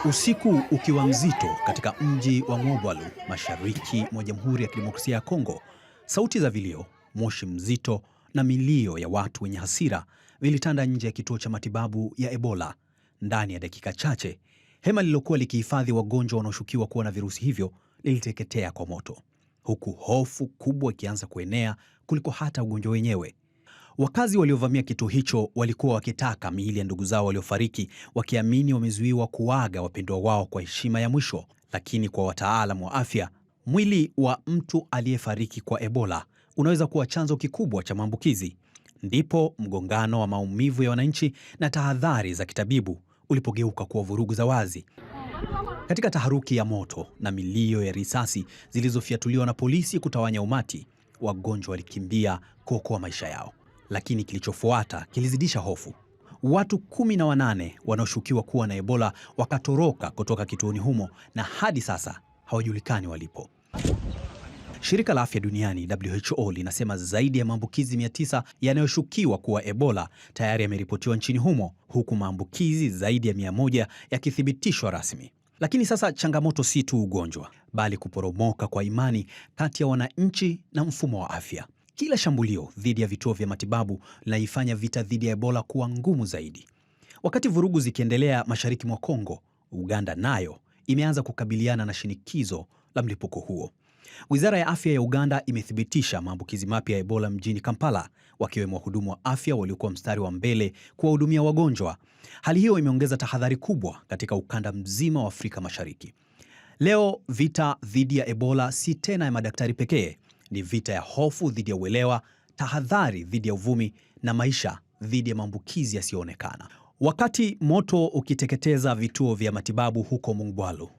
Usiku ukiwa mzito katika mji wa Mobwalu, mashariki mwa Jamhuri ya Kidemokrasia ya Kongo, sauti za vilio, moshi mzito na milio ya watu wenye hasira vilitanda nje ya kituo cha matibabu ya Ebola. Ndani ya dakika chache, hema lililokuwa likihifadhi wagonjwa wanaoshukiwa kuwa na virusi hivyo liliteketea kwa moto, huku hofu kubwa ikianza kuenea kuliko hata ugonjwa wenyewe. Wakazi waliovamia kituo hicho walikuwa wakitaka miili ya ndugu zao waliofariki, wakiamini wamezuiwa kuaga wapendwa wao kwa heshima ya mwisho. Lakini kwa wataalamu wa afya, mwili wa mtu aliyefariki kwa Ebola unaweza kuwa chanzo kikubwa cha maambukizi. Ndipo mgongano wa maumivu ya wananchi na tahadhari za kitabibu ulipogeuka kuwa vurugu za wazi. Katika taharuki ya moto na milio ya risasi zilizofyatuliwa na polisi kutawanya umati, wagonjwa walikimbia kuokoa maisha yao. Lakini kilichofuata kilizidisha hofu. Watu 18 wanaoshukiwa kuwa na Ebola wakatoroka kutoka kituoni humo na hadi sasa hawajulikani walipo. Shirika la Afya Duniani WHO linasema zaidi ya maambukizi 900 yanayoshukiwa kuwa Ebola tayari yameripotiwa nchini humo, huku maambukizi zaidi ya 100 yakithibitishwa rasmi. Lakini sasa changamoto si tu ugonjwa, bali kuporomoka kwa imani kati ya wananchi na mfumo wa afya. Kila shambulio dhidi ya vituo vya matibabu linaifanya vita dhidi ya Ebola kuwa ngumu zaidi. Wakati vurugu zikiendelea mashariki mwa Kongo, Uganda nayo imeanza kukabiliana na shinikizo la mlipuko huo. Wizara ya Afya ya Uganda imethibitisha maambukizi mapya ya Ebola mjini Kampala, wakiwemo wahudumu wa afya waliokuwa mstari wa mbele kuwahudumia wagonjwa. Hali hiyo imeongeza tahadhari kubwa katika ukanda mzima wa Afrika Mashariki. Leo vita dhidi ya Ebola si tena ya madaktari pekee. Ni vita ya hofu dhidi ya uelewa, tahadhari dhidi ya uvumi na maisha dhidi ya maambukizi yasiyoonekana. Wakati moto ukiteketeza vituo vya matibabu huko Mongwalu,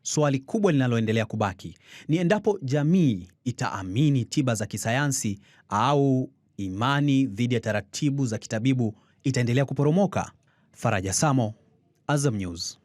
swali kubwa linaloendelea kubaki ni endapo jamii itaamini tiba za kisayansi au imani dhidi ya taratibu za kitabibu itaendelea kuporomoka. Faraja Samo, Azam News.